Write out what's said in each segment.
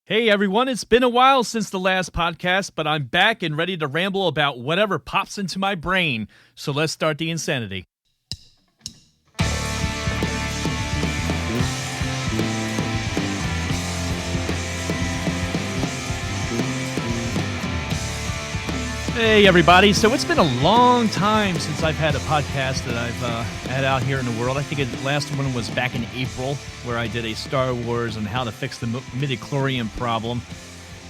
Hey everyone, it's been a while since the last podcast, but I'm back and ready to ramble about whatever pops into my brain. So let's start the insanity. Hey everybody, so it's been a long time since I've had a podcast that I've had out here in the world. I think the last one was back in April, where I did a Star Wars and how to fix the midichlorian problem.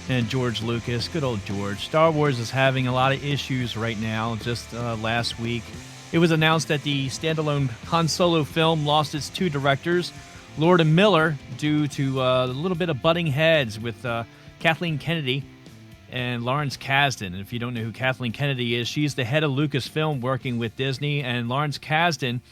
And George Lucas, good old George. Star Wars is having a lot of issues right now. Just last week, it was announced that the standalone Han Solo film lost its two directors, Lord and Miller, due to a little bit of butting heads with Kathleen Kennedy and Lawrence Kasdan. And if you don't know who Kathleen Kennedy is, she's the head of Lucasfilm working with Disney, and Lawrence Kasdan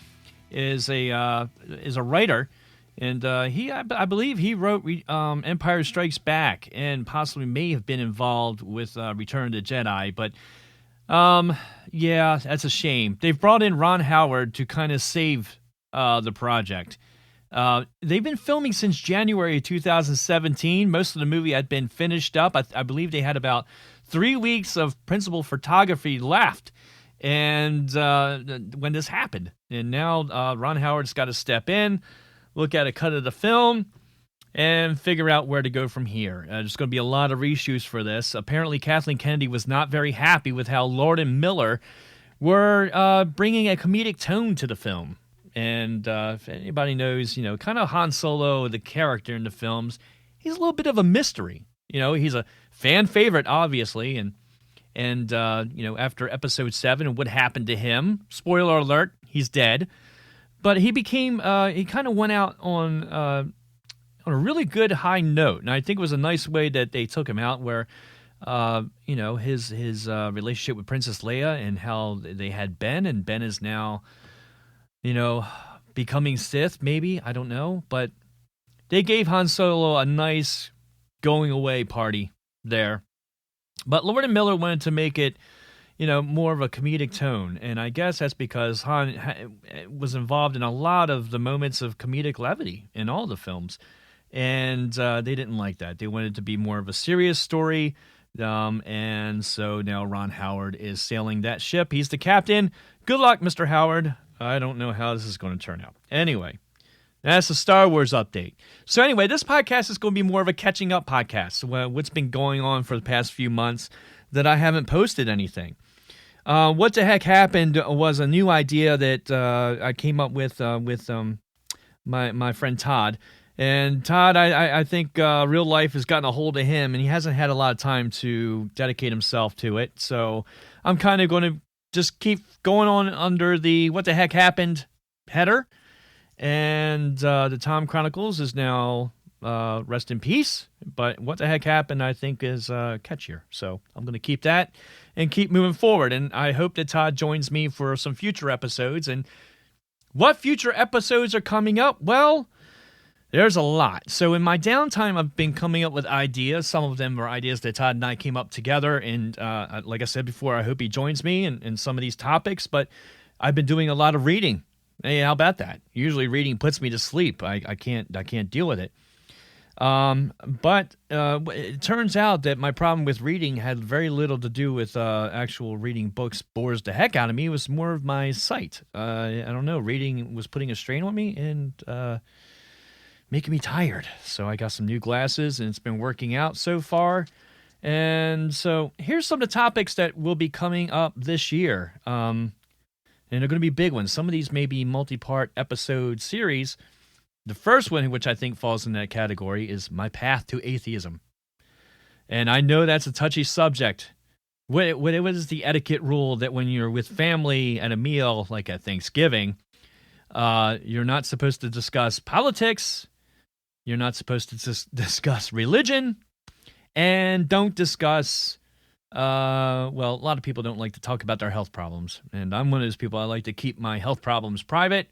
is a writer. And I believe he wrote Empire Strikes Back and possibly may have been involved with Return of the Jedi. But, yeah, that's a shame. They've brought in Ron Howard to kind of save the project. They've been filming since January 2017. Most of the movie had been finished up. I believe they had about 3 weeks of principal photography left. And when this happened. And now Ron Howard's got to step in, look at a cut of the film, and figure out where to go from here. There's going to be a lot of reshoots for this. Apparently, Kathleen Kennedy was not very happy with how Lord and Miller were bringing a comedic tone to the film. And if anybody knows, kind of Han Solo, the character in the films, he's a little bit of a mystery. He's a fan favorite, obviously, and after Episode 7 and what happened to him, spoiler alert, he's dead. But he became, he kind of went out on a really good high note. And I think it was a nice way that they took him out where, his relationship with Princess Leia and how they had Ben, and Ben is now, becoming Sith, maybe. I don't know. But they gave Han Solo a nice going away party there. But Lord and Miller wanted to make it, more of a comedic tone. And I guess that's because Han was involved in a lot of the moments of comedic levity in all the films. And they didn't like that. They wanted it to be more of a serious story. And so now Ron Howard is sailing that ship. He's the captain. Good luck, Mr. Howard. I don't know how this is going to turn out. Anyway, that's the Star Wars update. So anyway, this podcast is going to be more of a catching up podcast. What's been going on for the past few months that I haven't posted anything. What the heck happened was a new idea that I came up with my friend Todd. And Todd, I think real life has gotten a hold of him, and he hasn't had a lot of time to dedicate himself to it. So I'm kind of going to just keep going on under the What the Heck Happened header. And the Thom Chronicles is now rest in peace. But What the Heck Happened, I think, is catchier. So I'm going to keep that and keep moving forward. And I hope that Todd joins me for some future episodes. And what future episodes are coming up? Well, there's a lot. So in my downtime, I've been coming up with ideas. Some of them are ideas that Todd and I came up together. And like I said before, I hope he joins me in some of these topics. But I've been doing a lot of reading. Hey, how about that? Usually reading puts me to sleep. I can't deal with it. But it turns out that my problem with reading had very little to do with actual reading books bores the heck out of me. It was more of my sight. I don't know. Reading was putting a strain on me and making me tired. So I got some new glasses, and it's been working out so far. And so here's some of the topics that will be coming up this year. And they're going to be big ones. Some of these may be multi-part episode series. The first one, which I think falls in that category, is my path to atheism. And I know that's a touchy subject. What is the etiquette rule that when you're with family at a meal, like at Thanksgiving, you're not supposed to discuss politics, you're not supposed to discuss religion, and don't discuss, a lot of people don't like to talk about their health problems. And I'm one of those people, I like to keep my health problems private.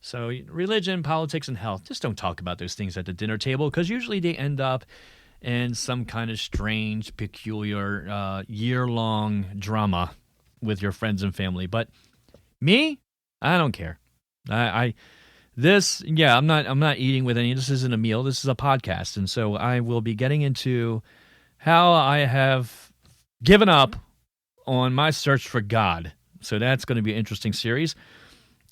So religion, politics, and health, just don't talk about those things at the dinner table, because usually they end up in some kind of strange, peculiar, year-long drama with your friends and family. But me, I don't care. I'm not eating with any. This isn't a meal. This is a podcast, and so I will be getting into how I have given up on my search for God. So that's going to be an interesting series.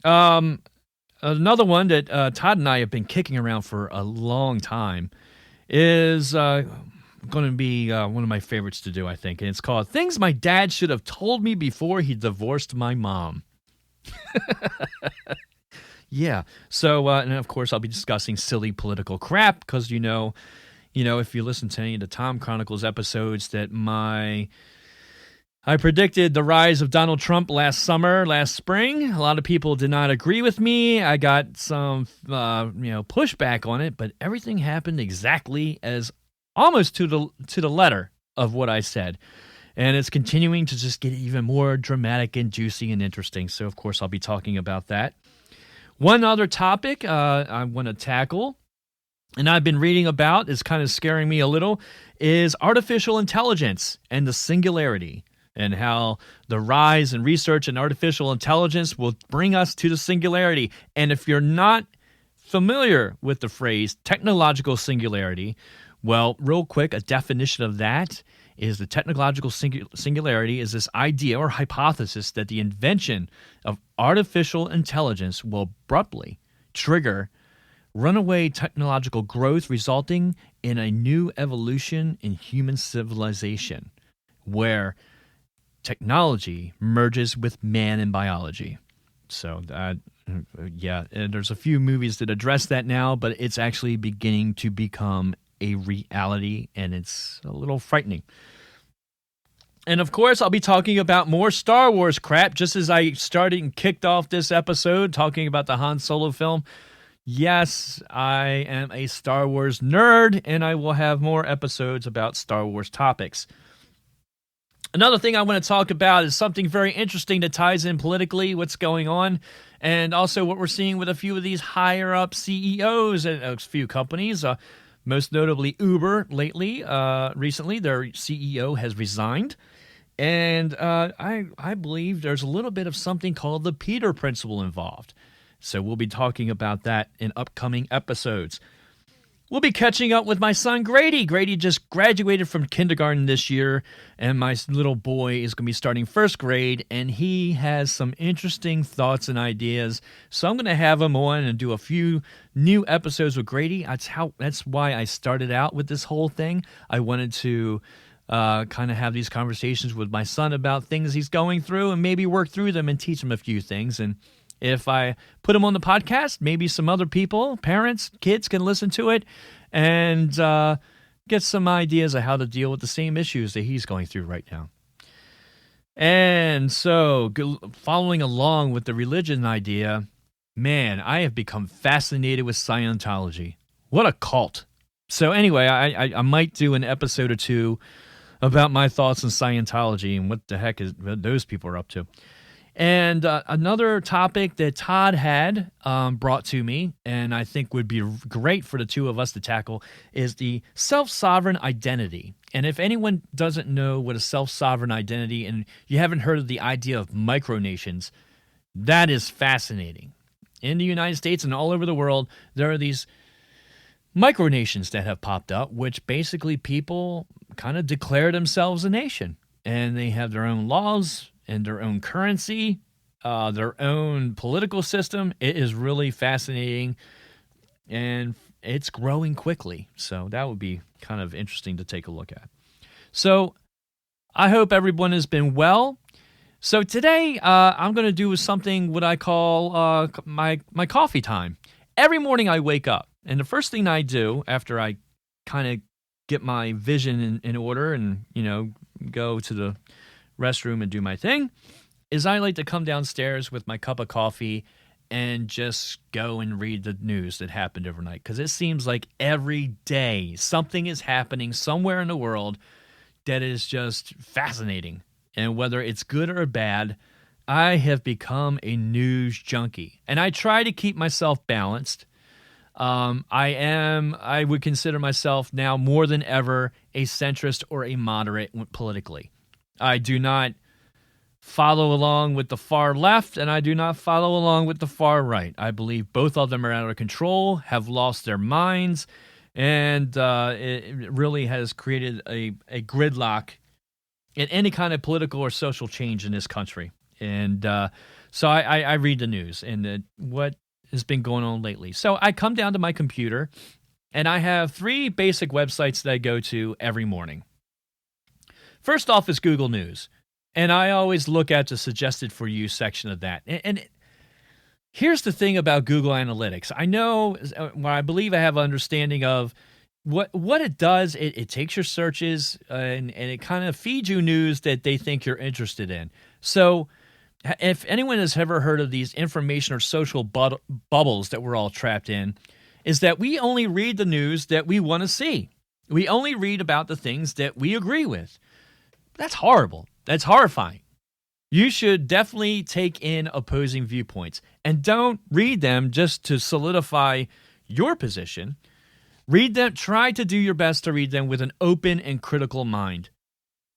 Another one that Todd and I have been kicking around for a long time is going to be one of my favorites to do, I think, and it's called Things My Dad Should Have Told Me Before He Divorced My Mom. Yeah. So, and of course, I'll be discussing silly political crap because, if you listen to any of the Thom Chronicles episodes that I predicted the rise of Donald Trump last spring. A lot of people did not agree with me. I got some, pushback on it, but everything happened exactly as almost to the letter of what I said. And it's continuing to just get even more dramatic and juicy and interesting. So, of course, I'll be talking about that. One other topic I want to tackle, and I've been reading about, is kind of scaring me a little, is artificial intelligence and the singularity, and how the rise in research in artificial intelligence will bring us to the singularity. And if you're not familiar with the phrase technological singularity, well, real quick, a definition of that is the technological singularity is this idea or hypothesis that the invention of artificial intelligence will abruptly trigger runaway technological growth, resulting in a new evolution in human civilization, where technology merges with man and biology. So, and there's a few movies that address that now, but it's actually beginning to become a reality, and it's a little frightening. And of course, I'll be talking about more Star Wars crap, just as I started and kicked off this episode talking about the Han Solo film. Yes, I am a Star Wars nerd, and I will have more episodes about Star Wars topics. Another thing I want to talk about is something very interesting that ties in politically, what's going on, and also what we're seeing with a few of these higher-up CEOs at a few companies. Most notably Uber recently, their CEO has resigned. And I believe there's a little bit of something called the Peter Principle involved. So we'll be talking about that in upcoming episodes. We'll be catching up with my son Grady. Grady just graduated from kindergarten this year, and my little boy is going to be starting first grade, and he has some interesting thoughts and ideas. So I'm going to have him on and do a few new episodes with Grady. That's why I started out with this whole thing. I wanted to kind of have these conversations with my son about things he's going through and maybe work through them and teach him a few things. And if I put him on the podcast, maybe some other people, parents, kids can listen to it and get some ideas of how to deal with the same issues that he's going through right now. And so, following along with the religion idea, man, I have become fascinated with Scientology. What a cult. So anyway, I might do an episode or two about my thoughts on Scientology and what the heck is those people are up to. And another topic that Todd had brought to me, and I think would be great for the two of us to tackle, is the self-sovereign identity. And if anyone doesn't know what a self-sovereign identity, and you haven't heard of the idea of micronations, that is fascinating. In the United States and all over the world, there are these micronations that have popped up, which basically people kind of declare themselves a nation. And they have their own laws and their own currency, their own political system. It is really fascinating, and it's growing quickly. So that would be kind of interesting to take a look at. So I hope everyone has been well. So today I'm going to do something what I call my coffee time. Every morning I wake up, and the first thing I do after I kind of get my vision in order and, go to the restroom and do my thing, is I like to come downstairs with my cup of coffee and just go and read the news that happened overnight. Because it seems like every day something is happening somewhere in the world that is just fascinating. And whether it's good or bad, I have become a news junkie. And I try to keep myself balanced. I would consider myself now more than ever a centrist or a moderate politically. I do not follow along with the far left, and I do not follow along with the far right. I believe both of them are out of control, have lost their minds, and it really has created a gridlock in any kind of political or social change in this country. And so I read the news and what has been going on lately. So I come down to my computer, and I have 3 basic websites that I go to every morning. First off is Google News, and I always look at the suggested for you section of that. And here's the thing about Google Analytics. I know, I believe I have an understanding of what it does. It takes your searches and it kind of feeds you news that they think you're interested in. So if anyone has ever heard of these information or social bubbles that we're all trapped in, is that we only read the news that we want to see. We only read about the things that we agree with. That's horrible. That's horrifying. You should definitely take in opposing viewpoints, and don't read them just to solidify your position. Read them, try to do your best to read them with an open and critical mind.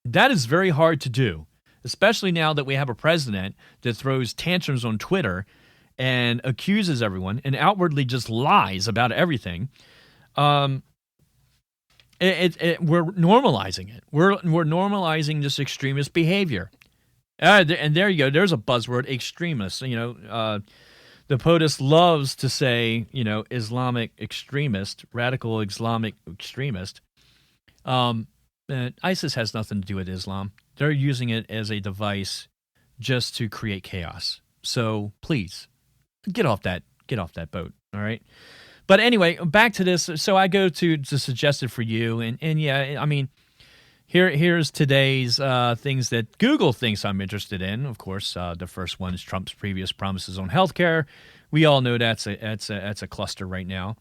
That is very hard to do, especially now that we have a president that throws tantrums on Twitter and accuses everyone and outwardly just lies about everything. We're normalizing it. We're normalizing this extremist behavior. And there you go. There's a buzzword, extremist. The POTUS loves to say, Islamic extremist, radical Islamic extremist. ISIS has nothing to do with Islam. They're using it as a device just to create chaos. So please, get off that boat, all right? But anyway, back to this. So I go to suggested for you, and yeah, I mean, here's today's things that Google thinks I'm interested in. Of course, the first one is Trump's previous promises on healthcare. We all know that's a cluster right now.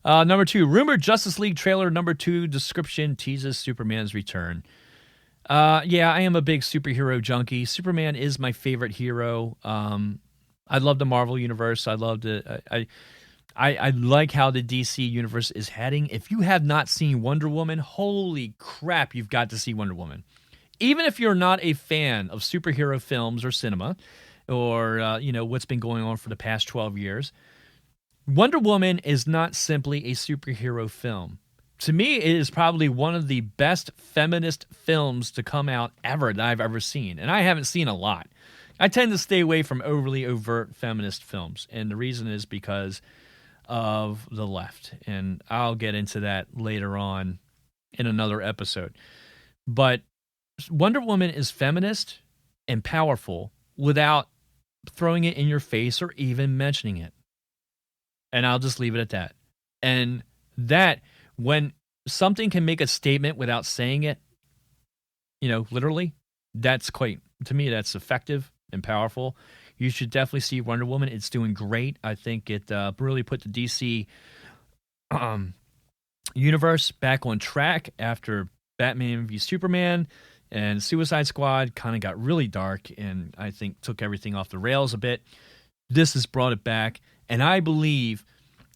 Number 2, rumored Justice League trailer. Number 2, description teases Superman's return. Yeah, I am a big superhero junkie. Superman is my favorite hero. I love the Marvel universe. I love I like how the DC universe is heading. If you have not seen Wonder Woman, holy crap, you've got to see Wonder Woman. Even if you're not a fan of superhero films or cinema, or what's been going on for the past 12 years, Wonder Woman is not simply a superhero film. To me, it is probably one of the best feminist films to come out ever that I've ever seen. And I haven't seen a lot. I tend to stay away from overly overt feminist films. And the reason is because of the left. And I'll get into that later on in another episode. But Wonder Woman is feminist and powerful without throwing it in your face or even mentioning it. And I'll just leave it at that. And that, when something can make a statement without saying it, literally, that's to me, that's effective and powerful. You should definitely see Wonder Woman. It's doing great. I think it really put the DC universe back on track after Batman v Superman and Suicide Squad kind of got really dark and I think took everything off the rails a bit. This has brought it back. And I believe,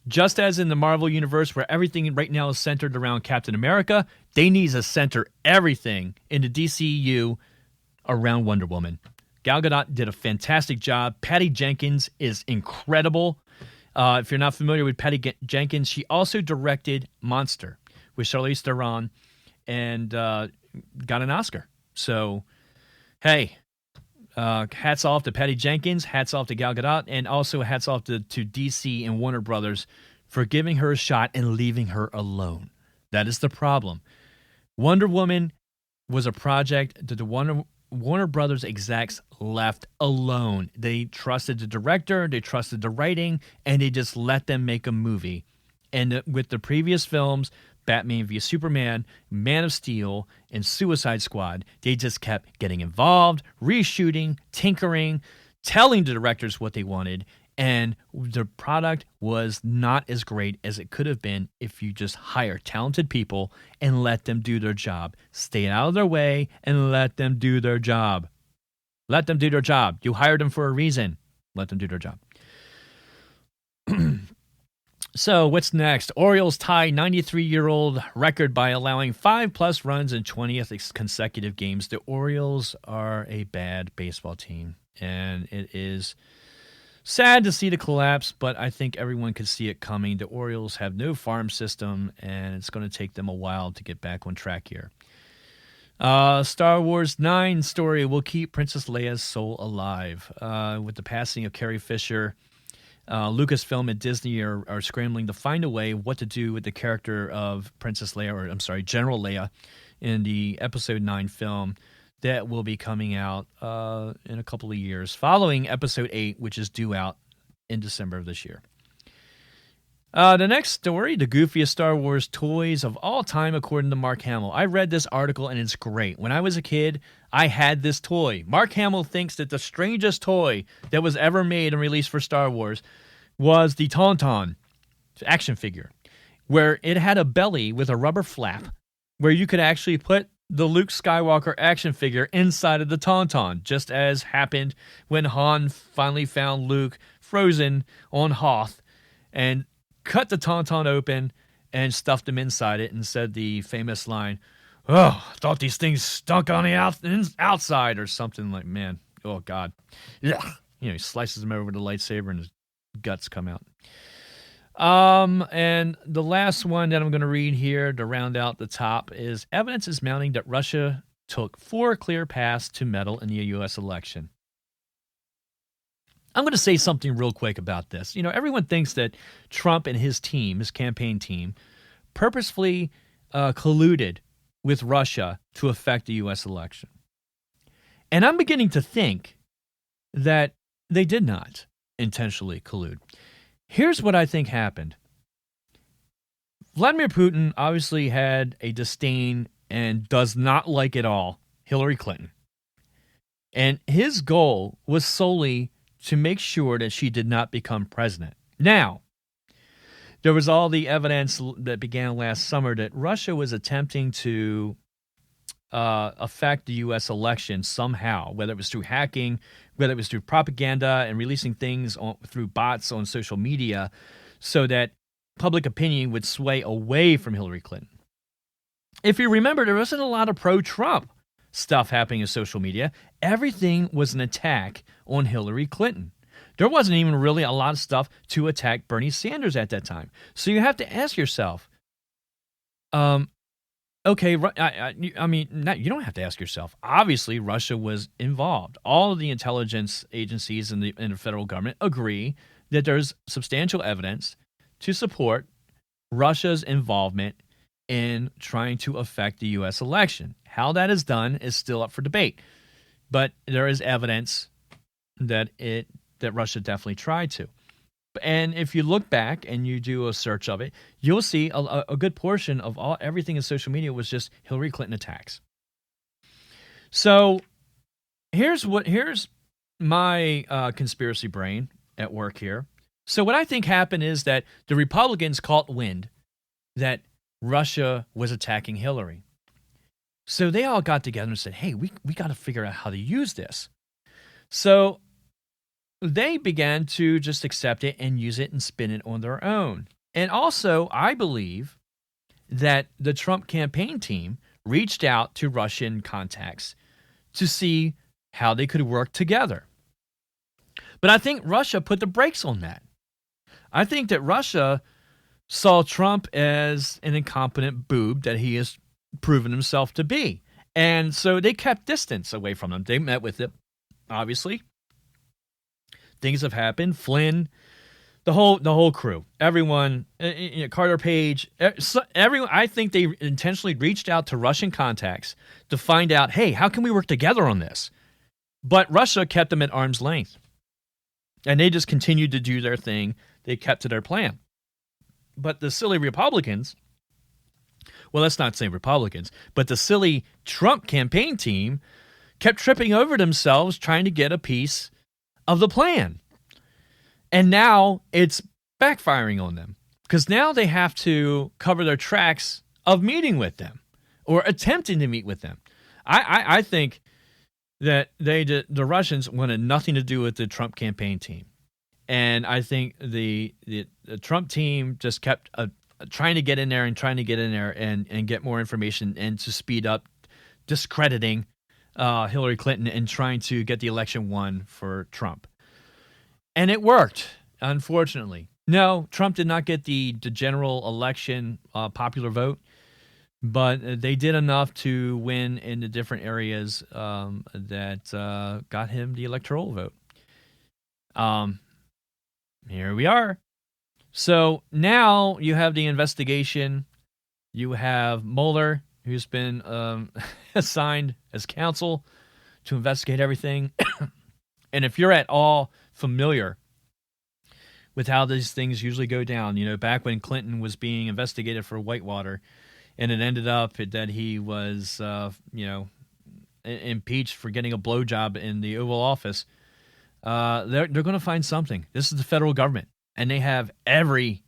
just as in the Marvel universe where everything right now is centered around Captain America, they need to center everything in the DCU around Wonder Woman. Gal Gadot did a fantastic job. Patty Jenkins is incredible. If you're not familiar with Patty Jenkins, she also directed Monster with Charlize Theron and got an Oscar. So, hey, hats off to Patty Jenkins, hats off to Gal Gadot, and also hats off to DC and Warner Brothers for giving her a shot and leaving her alone. That is the problem. Wonder Woman was a project that the Warner Brothers execs left alone. They trusted the director, they trusted the writing, and they just let them make a movie. And with the previous films, Batman v Superman, Man of Steel, and Suicide Squad, they just kept getting involved, reshooting, tinkering, telling the directors what they wanted, and the product was not as great as it could have been if you just hire talented people and let them do their job. Stay out of their way and let them do their job. Let them do their job. You hired them for a reason. Let them do their job. So what's next? Orioles tie 93-year-old record by allowing 5+ runs in 20th consecutive games. The Orioles are a bad baseball team, and it is sad to see the collapse, but I think everyone could see it coming. The Orioles have no farm system, and it's going to take them a while to get back on track here. Star Wars 9 story will keep Princess Leia's soul alive. With the passing of Carrie Fisher, Lucasfilm and Disney are scrambling to find a way what to do with the character of Princess Leia, or I'm sorry, General Leia, in the Episode 9 film that will be coming out in a couple of years, following Episode 8, which is due out in December of this year. The next story, the goofiest Star Wars toys of all time, according to Mark Hamill. I read this article, and it's great. When I was a kid, I had this toy. Mark Hamill thinks that the strangest toy that was ever made and released for Star Wars was the Tauntaun action figure, where it had a belly with a rubber flap, where you could actually put the Luke Skywalker action figure inside of the Tauntaun, just as happened when Han finally found Luke frozen on Hoth and cut the Tauntaun open and stuffed him inside it and said the famous line, "Oh, I thought these things stunk on the outside," or something like, man, oh God. Yeah. He slices him over with a lightsaber and his guts come out. And the last one that I'm going to read here to round out the top is evidence is mounting that Russia took 4 clear paths to meddle in the U.S. election. I'm going to say something real quick about this. Everyone thinks that Trump and his team, his campaign team, purposefully colluded with Russia to affect the U.S. election. And I'm beginning to think that they did not intentionally collude. Here's what I think happened. Vladimir Putin obviously had a disdain and does not like at all Hillary Clinton. And his goal was solely to make sure that she did not become president. Now, there was all the evidence that began last summer that Russia was attempting to affect the U.S. election somehow, whether it was through hacking, whether it was through propaganda and releasing things through bots on social media so that public opinion would sway away from Hillary Clinton. If you remember, there wasn't a lot of pro-Trump stuff happening in social media. Everything was an attack on Hillary Clinton. There wasn't even really a lot of stuff to attack Bernie Sanders at that time. So you have to ask yourself, okay, I mean, you don't have to ask yourself. Obviously, Russia was involved. All of the intelligence agencies in the federal government agree that there's substantial evidence to support Russia's involvement in trying to affect the U.S. election. How that is done is still up for debate, but there is evidence that Russia definitely tried to. And if you look back and you do a search of it, you'll see a good portion of everything in social media was just Hillary Clinton attacks. So here's my conspiracy brain at work here. So what I think happened is that the Republicans caught wind that Russia was attacking Hillary. So they all got together and said, hey, we got to figure out how to use this. So they began to just accept it and use it and spin it on their own. And also, I believe that the Trump campaign team reached out to Russian contacts to see how they could work together. But I think Russia put the brakes on that. I think that Russia saw Trump as an incompetent boob that he has proven himself to be. And so they kept distance away from him. They met with him, obviously. Things have happened. Flynn, the whole crew, everyone, Carter Page, everyone. I think they intentionally reached out to Russian contacts to find out, hey, how can we work together on this? But Russia kept them at arm's length. And they just continued to do their thing. They kept to their plan. But the silly Republicans, well, let's not say Republicans, but the silly Trump campaign team kept tripping over themselves trying to get a piece of the plan. And now it's backfiring on them because now they have to cover their tracks of meeting with them or attempting to meet with them. I think that the Russians wanted nothing to do with the Trump campaign team. And I think the Trump team just kept trying to get in there and get more information and to speed up discrediting Hillary Clinton and trying to get the election won for Trump. And it worked, unfortunately. No, Trump did not get the general election popular vote, but they did enough to win in the different areas that got him the electoral vote. Here we are. So now you have the investigation. You have Mueller, who's been assigned as counsel to investigate everything. And if you're at all familiar with how these things usually go down, back when Clinton was being investigated for Whitewater, and it ended up that he was, impeached for getting a blowjob in the Oval Office, they're going to find something. This is the federal government, and they have every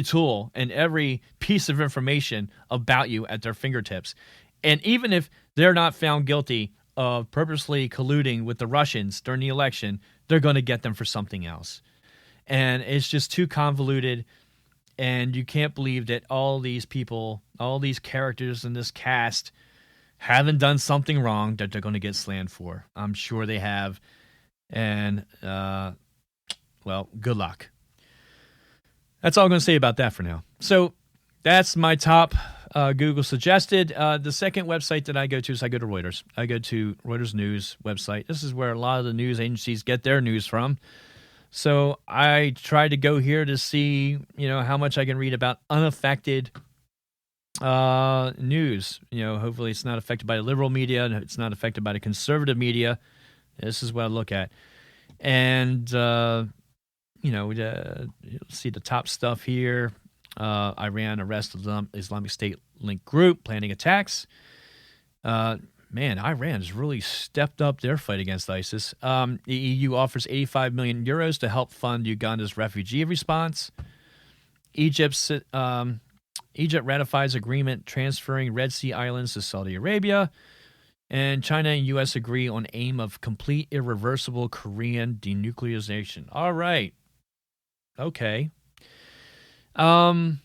tool and every piece of information about you at their fingertips. And even if they're not found guilty of purposely colluding with the Russians during the election, they're going to get them for something else. And it's just too convoluted, and you can't believe that all these people, all these characters in this cast haven't done something wrong that they're going to get slammed for. I'm sure they have. And, good luck. That's all I'm going to say about that for now. So that's my top Google suggested. The second website that I go to is I go to Reuters. I go to Reuters News website. This is where a lot of the news agencies get their news from. So I try to go here to see, how much I can read about unaffected news. Hopefully it's not affected by the liberal media. It's not affected by the conservative media. This is what I look at. And, you'll see the top stuff here. Iran arrests Islamic State linked group planning attacks. Iran has really stepped up their fight against ISIS. The EU offers 85 million euros to help fund Uganda's refugee response. Egypt ratifies agreement transferring Red Sea islands to Saudi Arabia. And China and U.S. agree on aim of complete irreversible Korean denuclearization. All right. Okay. And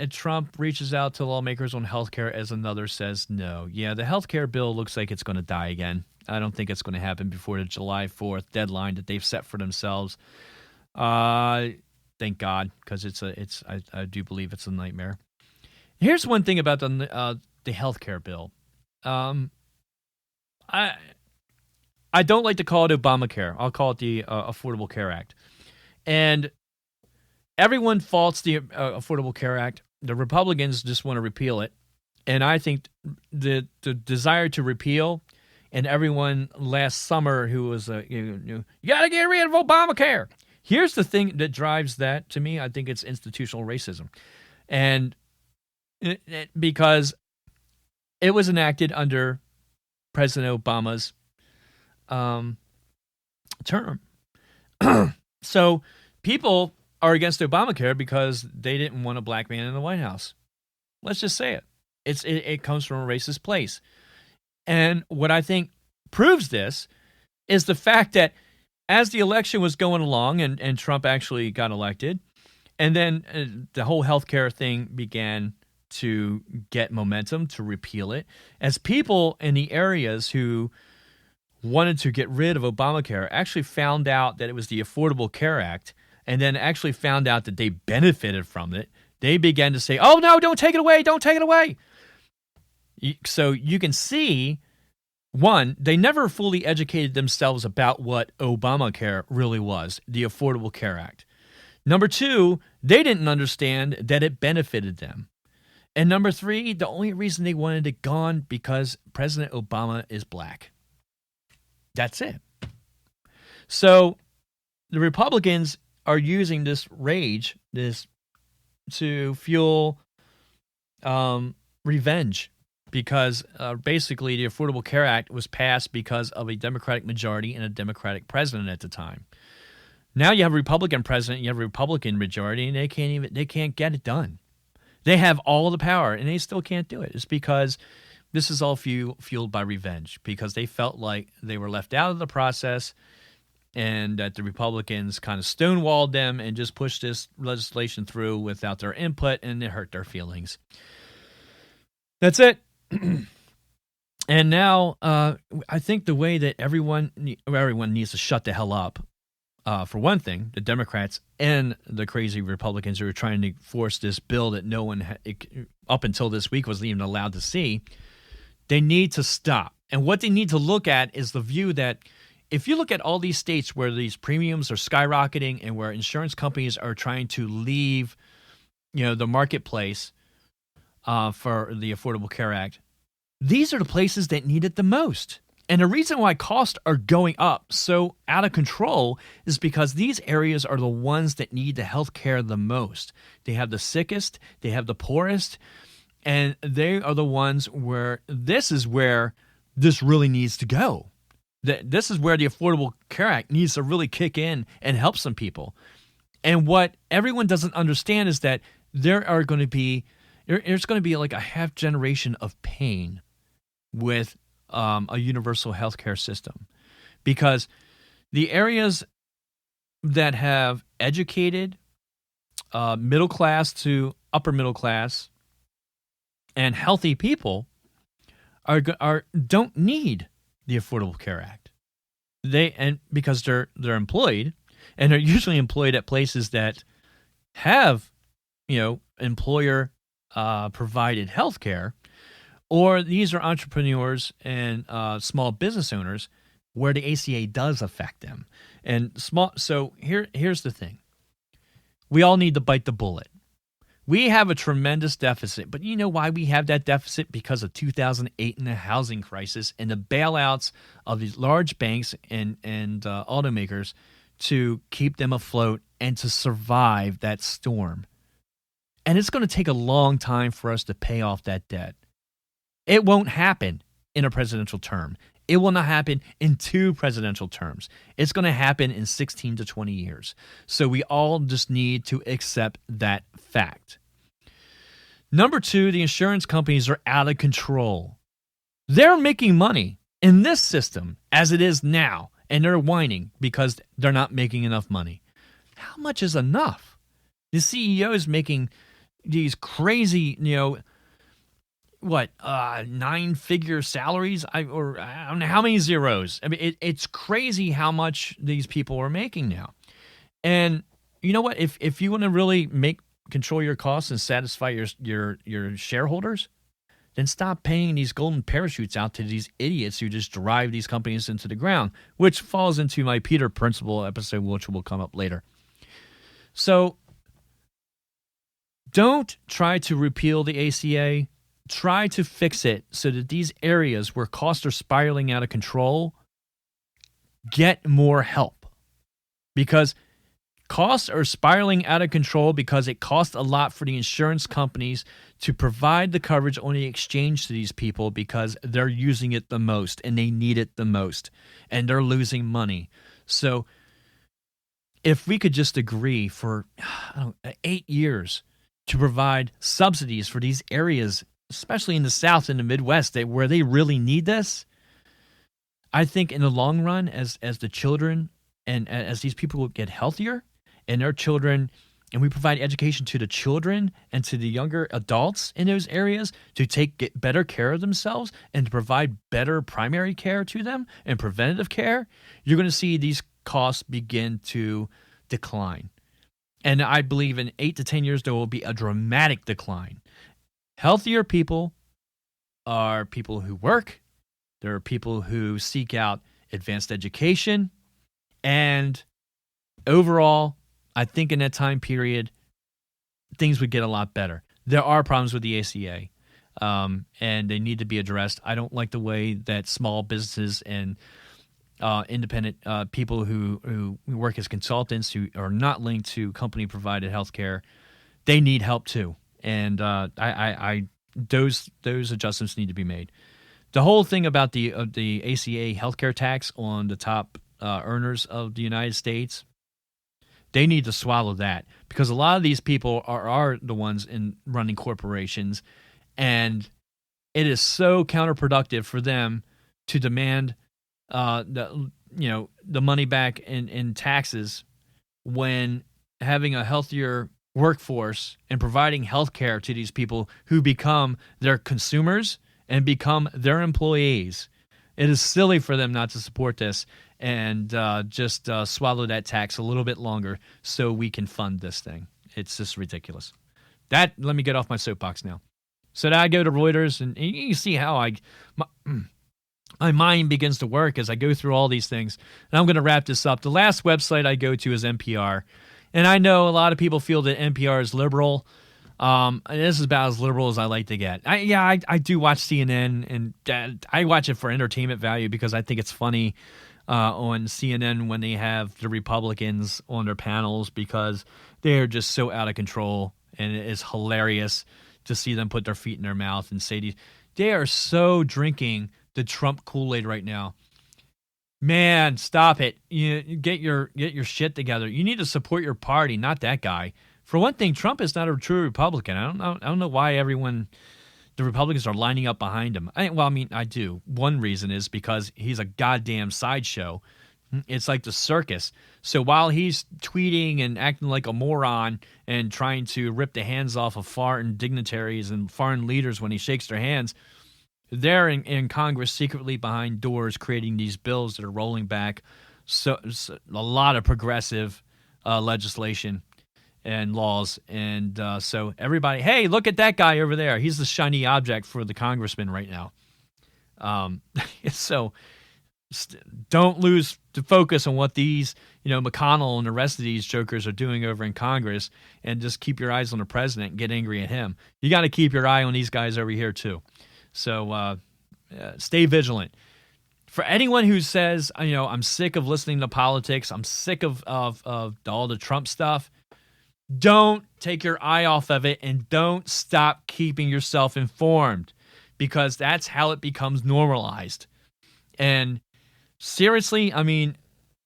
Trump reaches out to lawmakers on healthcare as another says no. Yeah, the healthcare bill looks like it's going to die again. I don't think it's going to happen before the July 4th deadline that they've set for themselves. Thank God, because I do believe it's a nightmare. Here's one thing about the healthcare bill. I don't like to call it Obamacare. I'll call it the Affordable Care Act. And everyone faults the Affordable Care Act. The Republicans just want to repeal it. And I think the desire to repeal, and everyone last summer who was, you got to get rid of Obamacare. Here's the thing that drives that to me. I think it's institutional racism. And because it was enacted under President Obama's term. So people are against Obamacare because they didn't want a black man in the White House. Let's just say it. It comes from a racist place. And what I think proves this is the fact that as the election was going along and Trump actually got elected, and then the whole healthcare thing began to get momentum to repeal it, as people in the areas who wanted to get rid of Obamacare actually found out that it was the Affordable Care Act, and then actually found out that they benefited from it, they began to say, oh, no, don't take it away, don't take it away. So you can see, one, they never fully educated themselves about what Obamacare really was, the Affordable Care Act. Number two, they didn't understand that it benefited them. And number three, the only reason they wanted it gone because President Obama is black. That's it. So the Republicans are using this rage, to fuel revenge, because basically the Affordable Care Act was passed because of a Democratic majority and a Democratic president at the time. Now you have a Republican president, you have a Republican majority, and they can't get it done. They have all the power, and they still can't do it. It's because this is all fueled by revenge, because they felt like they were left out of the process, and that the Republicans kind of stonewalled them and just pushed this legislation through without their input, and it hurt their feelings. That's it. And now I think the way that everyone needs to shut the hell up, for one thing, the Democrats and the crazy Republicans who are trying to force this bill that no one up until this week wasn't even allowed to see, they need to stop. And what they need to look at is the view that if you look at all these states where these premiums are skyrocketing and where insurance companies are trying to leave, the marketplace for the Affordable Care Act, these are the places that need it the most. And the reason why costs are going up so out of control is because these areas are the ones that need the health care the most. They have the sickest, they have the poorest, and they are the ones where this really needs to go. This is where the Affordable Care Act needs to really kick in and help some people. And what everyone doesn't understand is that there's going to be like a half generation of pain with a universal healthcare system, because the areas that have educated middle class to upper middle class and healthy people don't need the Affordable Care Act. Because they're employed, and they're usually employed at places that have employer provided health care, or these are entrepreneurs and small business owners where the ACA does affect them. So here's the thing. We all need to bite the bullet. We have a tremendous deficit, but you know why we have that deficit? Because of 2008 and the housing crisis and the bailouts of these large banks and automakers to keep them afloat and to survive that storm. And it's going to take a long time for us to pay off that debt. It won't happen in a presidential term. It will not happen in 2 presidential terms. It's going to happen in 16 to 20 years. So we all just need to accept that fact. Number 2, the insurance companies are out of control. They're making money in this system as it is now, and they're whining because they're not making enough money. How much is enough? The CEO is making these crazy, 9-figure salaries? I don't know how many zeros. I mean, it's crazy how much these people are making now. And you know what? If you want to really control your costs and satisfy your shareholders, then stop paying these golden parachutes out to these idiots who just drive these companies into the ground, which falls into my Peter Principle episode, which will come up later. So don't try to repeal the ACA. Try to fix it so that these areas where costs are spiraling out of control get more help. Because costs are spiraling out of control because it costs a lot for the insurance companies to provide the coverage on the exchange to these people because they're using it the most and they need it the most and they're losing money. So if we could just agree for 8 years to provide subsidies for these areas, especially in the South and the Midwest, where they really need this, I think in the long run, as the children and as these people get healthier and their children, and we provide education to the children and to the younger adults in those areas to get better care of themselves and to provide better primary care to them and preventative care, you're going to see these costs begin to decline. And I believe in 8 to 10 years, there will be a dramatic decline. Healthier people are people who work. There are people who seek out advanced education. And overall, I think in that time period, things would get a lot better. There are problems with the ACA, and they need to be addressed. I don't like the way that small businesses and independent people who work as consultants who are not linked to company-provided health care, they need help too. And those adjustments need to be made. The whole thing about the ACA healthcare tax on the top earners of the United States, they need to swallow that, because a lot of these people are the ones in running corporations, and it is so counterproductive for them to demand the money back in taxes when having a healthier workforce and providing health care to these people who become their consumers and become their employees. It is silly for them not to support this and just swallow that tax a little bit longer so we can fund this thing. It's just ridiculous. Let me get off my soapbox now. So now I go to Reuters, and you can see how my mind begins to work as I go through all these things. And I'm going to wrap this up. The last website I go to is NPR. And I know a lot of people feel that NPR is liberal. And this is about as liberal as I like to get. I do watch CNN, and I watch it for entertainment value because I think it's funny on CNN when they have the Republicans on their panels because they're just so out of control, and it is hilarious to see them put their feet in their mouth and say they are so drinking the Trump Kool-Aid right now. Man, stop it. You get your shit together. You need to support your party, not that guy. For one thing, Trump is not a true Republican. I don't know why the Republicans are lining up behind him. I do. One reason is because he's a goddamn sideshow. It's like the circus. So while he's tweeting and acting like a moron and trying to rip the hands off of foreign dignitaries and foreign leaders when he shakes their hands, they're in Congress secretly behind doors creating these bills that are rolling back so a lot of progressive legislation and laws. And so everybody, hey, look at that guy over there. He's the shiny object for the congressman right now. So don't lose the focus on what these, McConnell and the rest of these jokers are doing over in Congress, and just keep your eyes on the president and get angry at him. You got to keep your eye on these guys over here too. So stay vigilant. For anyone who says, I'm sick of listening to politics, I'm sick of all the Trump stuff, don't take your eye off of it and don't stop keeping yourself informed, because that's how it becomes normalized. And seriously,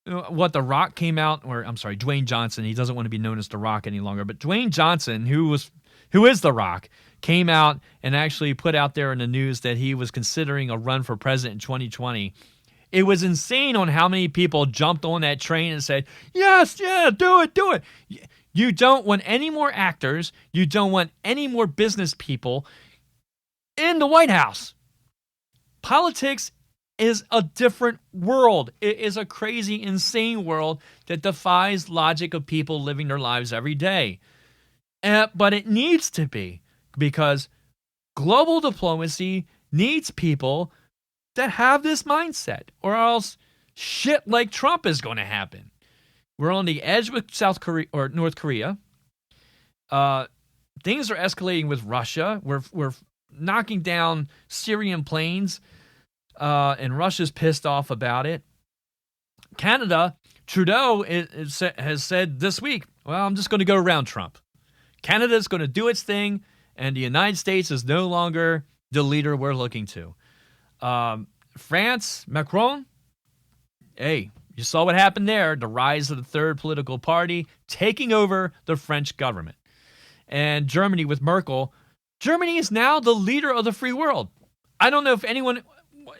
what The Rock came out, Dwayne Johnson, he doesn't want to be known as The Rock any longer, but Dwayne Johnson, who is The Rock, came out and actually put out there in the news that he was considering a run for president in 2020. It was insane on how many people jumped on that train and said, yes, yeah, do it. You don't want any more actors. You don't want any more business people in the White House. Politics is a different world. It is a crazy, insane world that defies logic of people living their lives every day. But it needs to be, because global diplomacy needs people that have this mindset, or else shit like Trump is going to happen. We're on the edge with South Korea or North Korea. Things are escalating with Russia. We're knocking down Syrian planes, and Russia's pissed off about it. Canada, Trudeau has said this week, well, I'm just going to go around Trump. Canada's going to do its thing, and the United States is no longer the leader we're looking to. France, Macron, hey, you saw what happened there, the rise of the third political party taking over the French government. And Germany with Merkel, Germany is now the leader of the free world. I don't know if anyone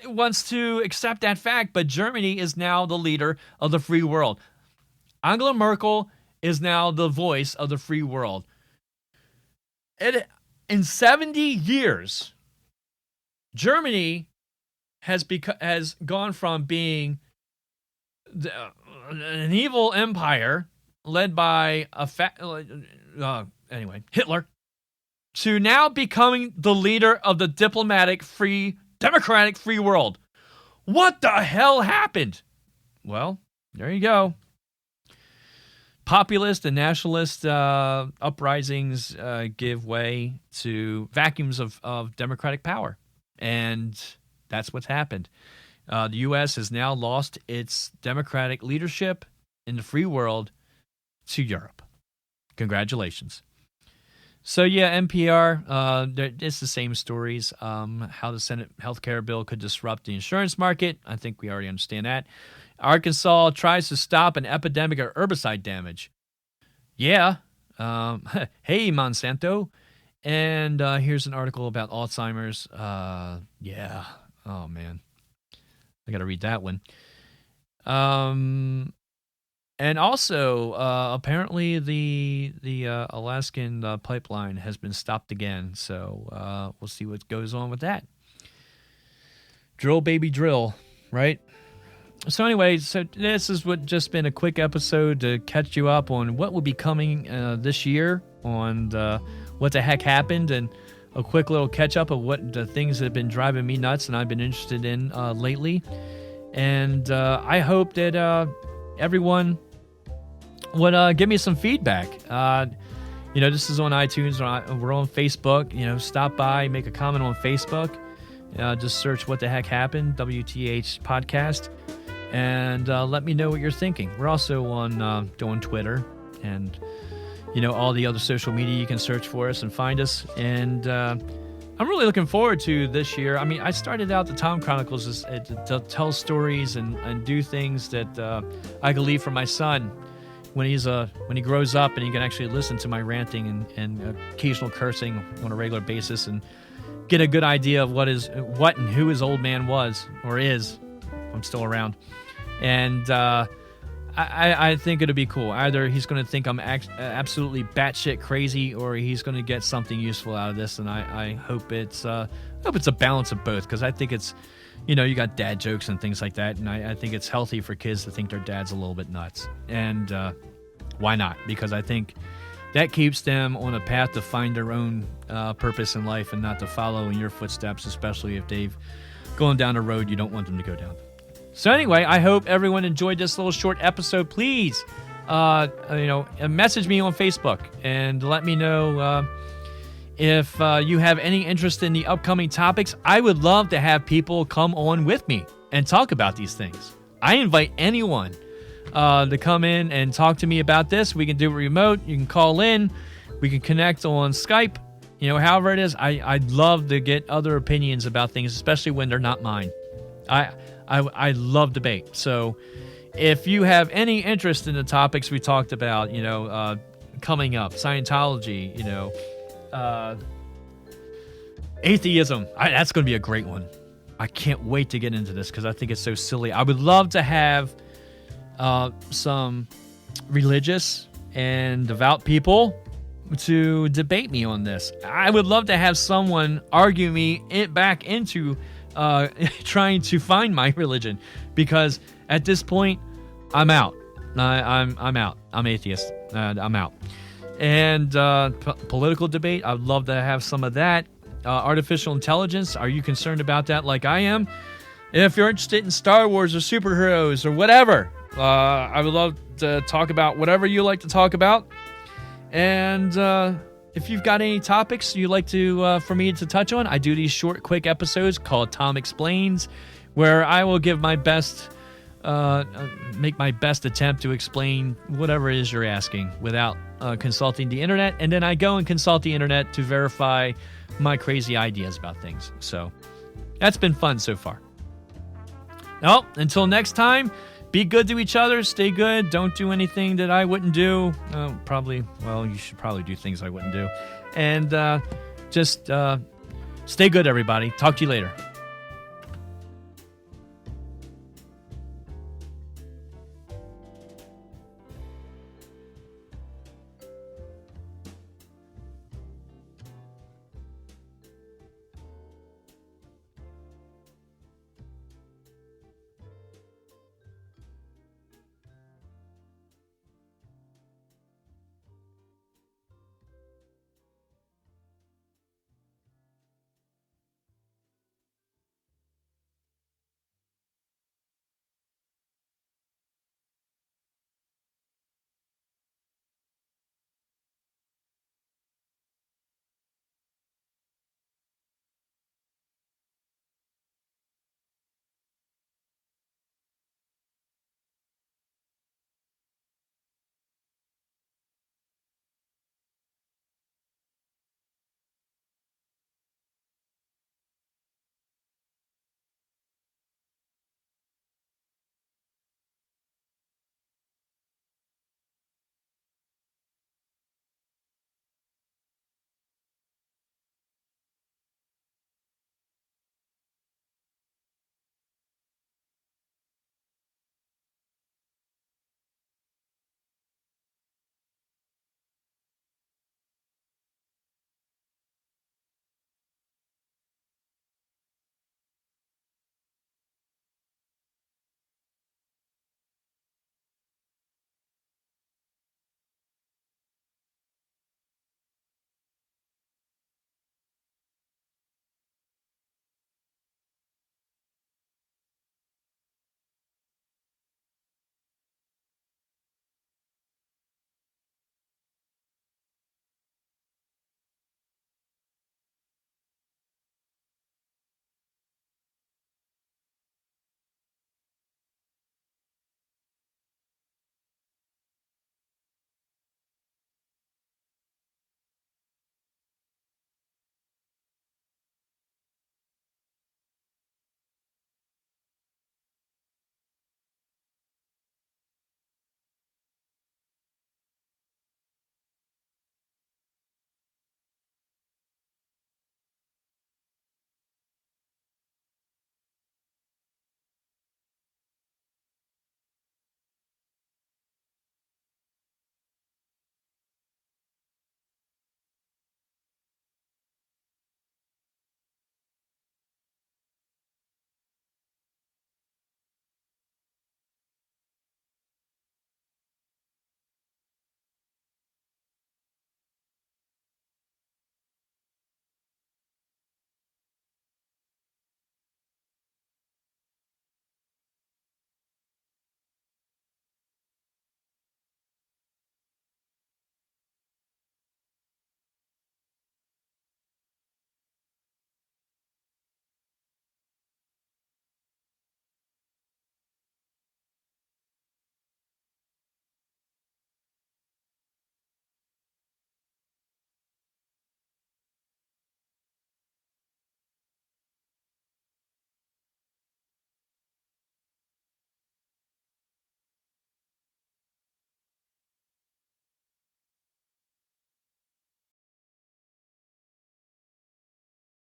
wants to accept that fact, but Germany is now the leader of the free world. Angela Merkel is now the voice of the free world. In 70 years, Germany has gone from being an evil empire led by Hitler, to now becoming the leader of the democratic free world. What the hell happened? Well, there you go. Populist and nationalist uprisings give way to vacuums of democratic power. And that's what's happened. The U.S. has now lost its democratic leadership in the free world to Europe. Congratulations. So, yeah, NPR, it's the same stories. How the Senate healthcare bill could disrupt the insurance market. I think we already understand that. Arkansas tries to stop an epidemic of herbicide damage. Yeah. Hey, Monsanto. And here's an article about Alzheimer's. Yeah. Oh, man. I got to read that one. And also, apparently the Alaskan pipeline has been stopped again. So we'll see what goes on with that. Drill, baby, drill, right? So anyway, so this has just been a quick episode to catch you up on what will be coming this year, on what the heck happened, and a quick little catch up of what the things that have been driving me nuts and I've been interested in lately. And I hope that everyone would give me some feedback. This is on iTunes. We're on Facebook. Stop by, make a comment on Facebook. Just search What the Heck Happened, WTHH Podcast, and let me know what you're thinking. We're also on Twitter and, all the other social media. You can search for us and find us. And I'm really looking forward to this year. I mean, I started out the Thom Chronicles to tell stories and do things that I can leave for my son when he grows up, and he can actually listen to my ranting and occasional cursing on a regular basis and get a good idea of what and who his old man was or is. I'm still around. And I think it'll be cool. Either he's going to think I'm absolutely batshit crazy, or he's going to get something useful out of this. And I hope it's a balance of both, because I think it's, you got dad jokes and things like that, and I think it's healthy for kids to think their dad's a little bit nuts. And why not? Because I think that keeps them on a path to find their own purpose in life, and not to follow in your footsteps, especially if they've gone down a road you don't want them to go down. So anyway, I hope everyone enjoyed this little short episode. Please, message me on Facebook and let me know if you have any interest in the upcoming topics. I would love to have people come on with me and talk about these things. I invite anyone to come in and talk to me about this. We can do it remote. You can call in. We can connect on Skype. However it is, I'd love to get other opinions about things, especially when they're not mine. I love debate. So if you have any interest in the topics we talked about, coming up, Scientology, atheism, that's going to be a great one. I can't wait to get into this because I think it's so silly. I would love to have some religious and devout people to debate me on this. I would love to have someone argue me back into trying to find my religion, because at this point, I'm out. I'm out. I'm atheist. I'm out. And political debate, I'd love to have some of that. Artificial intelligence, are you concerned about that like I am? If you're interested in Star Wars or superheroes or whatever, I would love to talk about whatever you like to talk about. And if you've got any topics you'd like to for me to touch on, I do these short, quick episodes called Thom Explains, where I will give my best, make my best attempt to explain whatever it is you're asking without consulting the internet. And then I go and consult the internet to verify my crazy ideas about things. So that's been fun so far. Well, until next time, be good to each other. Stay good. Don't do anything that I wouldn't do. You should probably do things I wouldn't do. And just stay good, everybody. Talk to you later.